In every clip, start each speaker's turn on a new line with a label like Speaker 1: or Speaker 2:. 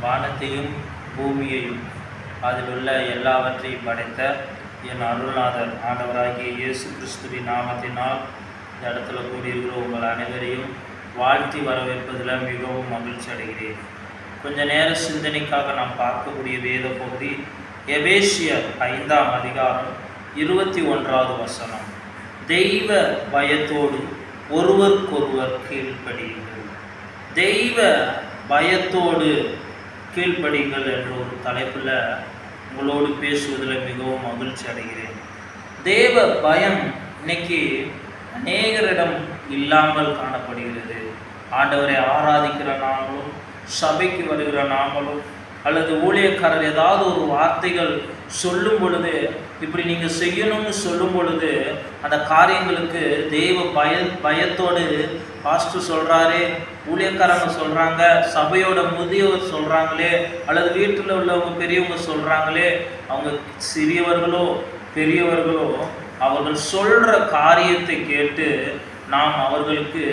Speaker 1: வானத்தையும் பூமியையும் அதில் உள்ள எல்லாவற்றையும் படைத்த என் அருள்நாதர் ஆண்டவராகிய இயேசு கிறிஸ்துவின் நாமத்தினால் இந்த இடத்துல கூடியிருக்கிற உங்கள் அனைவரையும் வாழ்த்தி வரவேற்பதில் மிகவும் மகிழ்ச்சி அடைகிறேன். கொஞ்ச நேர சிந்தனைக்காக நாம் பார்க்கக்கூடிய வேத பகுதி எபேசியர் 5ஆம் அதிகாரம் 21வது வசனம். தெய்வ பயத்தோடு ஒருவருக்கொருவர் கீழ்ப்படியுங்கள். தெய்வ பயத்தோடு கீழ்ப்படியுங்கள் என்ற ஒரு தலைப்பில் உங்களோடு பேசுவதில் மிகவும் மகிழ்ச்சி அடைகிறேன். தேவ பயம் இன்னைக்கு அநேகரிடம் இல்லாமல் காணப்படுகிறது. ஆண்டவரை ஆராதிக்கிற நாமளும், சபைக்கு வருகிற நாமளும், அல்லது ஊழியக்காரர் ஏதாவது ஒரு வார்த்தைகள் சொல்லும் பொழுது, இப்படி நீங்கள் செய்யணும்னு சொல்லும் பொழுது அந்த காரியங்களுக்கு தெய்வ பயத்தோடு பாஸ்டர் சொல்கிறாரே, ஊழியக்காரங்க சொல்கிறாங்க, சபையோட முதியவர் சொல்கிறாங்களே, அல்லது வீட்டில் உள்ளவங்க பெரியவங்க சொல்கிறாங்களே, அவங்க சிறியவர்களோ பெரியவர்களோ அவர்கள் சொல்கிற காரியத்தை கேட்டு நாம் அவர்களுக்கு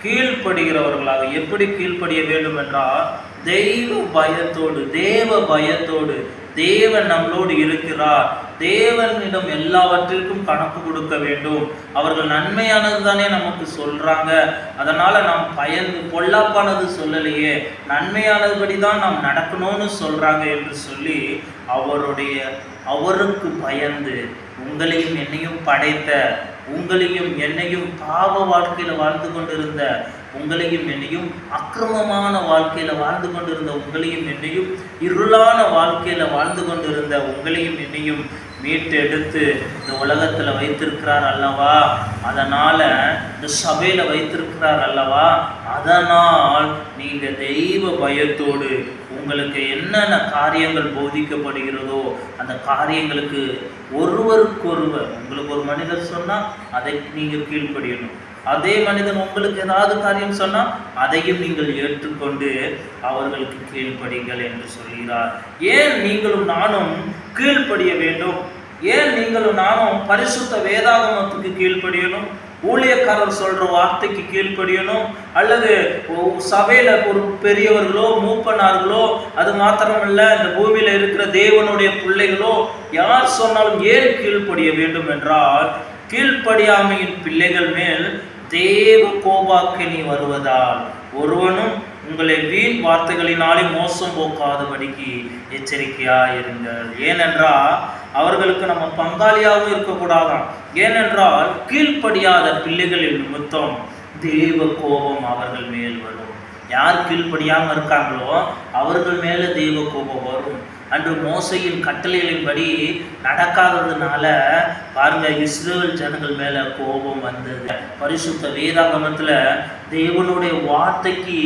Speaker 1: கீழ்ப்படுகிறவர்களாக. எப்படி கீழ்ப்படிய வேண்டும் என்றால், தெய்வ பயத்தோடு, தேவ பயத்தோடு. தேவன் நம்மளோடு இருக்கிறார், தேவனிடம் எல்லாவற்றிற்கும் கணக்கு கொடுக்க வேண்டும். அவர்கள் நன்மையானது தானே நமக்கு சொல்றாங்க, அதனால நாம் பயந்து பொல்லாப்பானது சொல்லலையே, நன்மையானதுபடி தான் நாம் நடக்கணும்னு சொல்றாங்க என்று சொல்லி அவருக்கு பயந்து உங்களையும் என்னையும் படைத்த, உங்களையும் என்னையும் பாவ வாழ்க்கையில் வாழ்ந்து கொண்டிருந்த, உங்களையும் என்னையும் அக்கிரமமான வாழ்க்கையில் வாழ்ந்து கொண்டிருந்த, உங்களையும் என்னையும் இருளான வாழ்க்கையில் வாழ்ந்து கொண்டிருந்த உங்களையும் என்னையும் மீட்டு எடுத்து இந்த உலகத்தில் வைத்திருக்கிறார் அல்லவா, அதனால் இந்த சபையில் வைத்திருக்கிறார் அல்லவா, அதனால் நீங்கள் தெய்வ பயத்தோடு உங்களுக்கு என்னென்ன காரியங்கள் போதிக்கப்படுகிறதோ அந்த காரியங்களுக்கு ஒருவருக்கொருவர், உங்களுக்கு ஒரு மனிதர் சொன்னால் அதை நீங்கள் கீழ்ப்படியணும், அதே மனிதன் உங்களுக்கு ஏதாவது காரியம் சொன்னால் அதையும் நீங்கள் ஏற்றுக்கொண்டு அவர்களுக்கு கீழ்ப்படிங்கள் என்று சொல்கிறார். ஏன் நீங்களும் நானும் கீழ்ப்படிய வேண்டும்? ஏன் நீங்களும் நானும் பரிசுத்த வேதாகமத்துக்கு கீழ்ப்படியணும்? ஊழியக்காரர் சொல்ற வார்த்தைக்கு கீழ்ப்படியணும்? அல்லது சபையில ஒரு பெரியவர்களோ மூப்பனார்களோ, அது மாத்திரமல்ல இந்த பூமியில இருக்கிற தேவனுடைய பிள்ளைகளோ யார் சொன்னாலும் ஏன் கீழ்ப்படிய வேண்டும் என்றால், கீழ்ப்படியாமையின் பிள்ளைகள் மேல் தேவ கோபாக்கினி வருவதால் ஒருவனும் உங்களை வீண் வார்த்தைகளினாலே மோசம் போக்காதபடிக்கு எச்சரிக்கையாயிருங்கள். ஏனென்றால் அவர்களுக்கு நம்ம பங்காளியாகவும் இருக்கக்கூடாதாம். ஏனென்றால் கீழ்ப்படியாத பிள்ளைகளின் நிமித்தம் தேவ கோபம் அவர்கள் மேல் வரும். யார் கீழ்ப்படியாமல் இருக்காங்களோ அவர்கள் மேலே தெய்வ கோபம் வரும். அன்று மோசையின் கட்டளைகளின்படி நடக்காததுனால பாருங்க, இஸ்ரேல் ஜனங்கள் மேலே கோபம் வந்தது. பரிசுத்த வேதாகமத்தில் தேவனுடைய வார்த்தைக்கு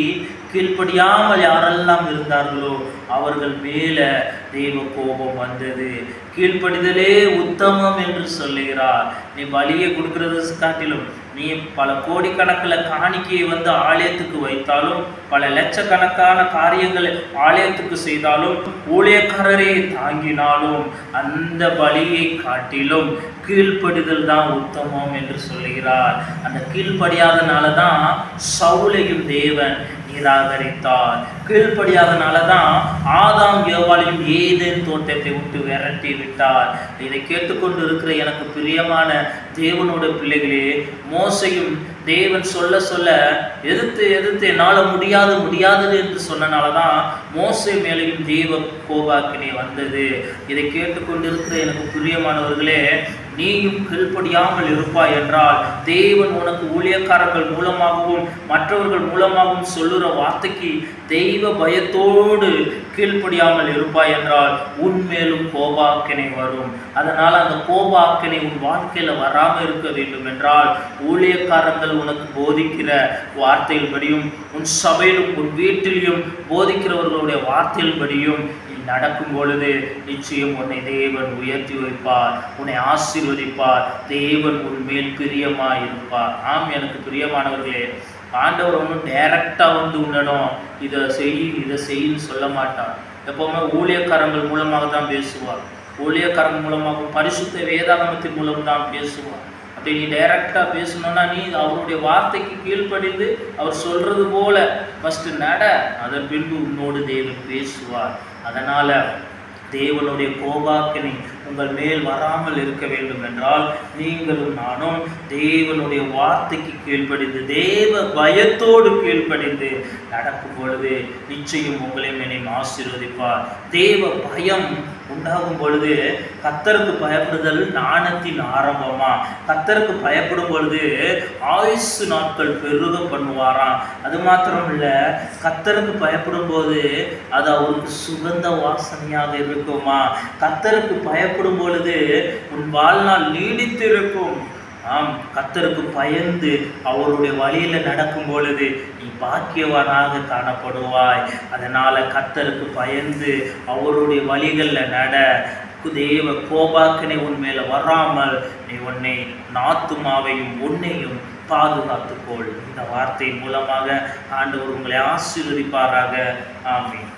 Speaker 1: கீழ்ப்படியாமல் யாரெல்லாம் இருந்தார்களோ அவர்கள் மேலே தெய்வ கோபம் வந்தது. கீழ்ப்படிதலே உத்தமம் என்று சொல்லுகிறார். நீ பலியை கொடுக்கறது காட்டிலும், நீ பல கோடிக்கணக்கில் காணிக்கையை வந்து ஆலயத்துக்கு வைத்தாலும், பல லட்சக்கணக்கான காரியங்களை ஆலயத்துக்கு செய்தாலும், ஊழியக்காரரை தாங்கினாலும், அந்த பலியை காட்டிலும் கீழ்ப்படிதல் தான் உத்தமம் என்று சொல்லுகிறார். அந்த கீழ்ப்படியாதனால தான் சவுலையும் தேவன் நிராகரித்தார். கீழ்ப்படியாதனால தான் ஆதாம் ஏவாளையும் ஏதேன் தோட்டத்தை விட்டு விரட்டி விட்டார். இதை கேட்டுக்கொண்டு இருக்கிற எனக்கு பிரியமான தேவனோட பிள்ளைகளே, மோசையும் தேவன் சொல்ல சொல்ல எதிர்த்து என்னால் முடியாது என்று சொன்னனால தான் மோசை மேலேயும் தேவ கோபாக்கினே வந்தது. இதை கேட்டுக்கொண்டு இருக்கிற எனக்கு பிரியமானவர்களே, நீயும் கீழ்ப்படியாமல் இருப்பாய் என்றால், தேவன் உனக்கு ஊழியக்காரர்கள் மூலமாகவும் மற்றவர்கள் மூலமாகவும் சொல்லுற வார்த்தைக்கு தெய்வ பயத்தோடு கீழ்ப்படியாமல் இருப்பாய் என்றால் உன்மேலும் கோபாக்கினை வரும். அதனால் அந்த கோபாக்கினை உன் வாழ்க்கையில் வராமல் இருக்க வேண்டும் என்றால், ஊழியக்காரர்கள் உனக்கு போதிக்கிற வார்த்தையின்படியும், உன் சபையிலும் உன் வீட்டிலையும் போதிக்கிறவர்களுடைய வார்த்தையின்படியும் நடக்கும் பொழுது நிச்சயம் உன்னை தேவன் உயர்த்தி வைப்பார், உன்னை ஆசீர்வதிப்பார், தேவன் உன் மேல் பிரியமாயிருப்பார். ஆம், எனக்கு பிரியமானவர்களே, ஆண்டவர் ஒன்றும் டைரக்டாக வந்து உன்னிடம் இதை செய்யின்னு சொல்ல மாட்டார். எப்போவுமே ஊழியக்காரங்கள் மூலமாக தான் பேசுவார். ஊழியக்காரங்கள் மூலமாக, பரிசுத்த வேதாகமத்தின் மூலம் தான் பேசுவார். அப்படி நீ டைரக்டாக பேசணும்னா நீ அவருடைய வார்த்தைக்கு கீழ்ப்படிந்து அவர் சொல்றது போல ஃபஸ்ட்டு நட, அதன் பின்பு உன்னோடு தேவன் பேசுவார். அதனால் தேவனுடைய கோபாக்கினை உங்கள் மேல் வராமல் இருக்க வேண்டும் என்றால் நீங்களும் நானும் தேவனுடைய வார்த்தைக்கு கீழ்ப்படிந்து தேவ பயத்தோடு கீழ்ப்படிந்து நடக்கும் பொழுது நிச்சயம் உங்களையும் என்னையும் ஆசீர்வதிப்பார். தேவ பயம் உண்டாகும் பொழுது கர்த்தருக்கு பயப்படுதல் ஞானத்தின் ஆரம்பமா. கர்த்தருக்கு பயப்படும் பொழுது ஆயுசு நாட்கள் பெருக பண்ணுவாராம். அது மாத்திரம் இல்லை, கர்த்தருக்கு பயப்படும் போது அது அவருக்கு சுகந்த வாசனையாக இருக்குமா. கர்த்தருக்கு பயப்படும் பொழுது உன் வாழ்நாள் நீடித்து இருக்கும். ஆம், கர்த்தருக்கு பயந்து அவருடைய வழியில நடக்கும் பொழுது நீ பாக்கியவானாக காணப்படுவாய். அதனால கர்த்தருக்கு பயந்து அவருடைய வழிகளில் நட. தேவ கோபாக்கினை உன் மேல வராமல் நீ உன்னை ஆத்துமாவையும் உன்னையும் பாதுகாத்துக்கொள். இந்த வார்த்தை மூலமாக ஆண்டவர் உங்களை ஆசீர்வதிப்பாராக. ஆமென்.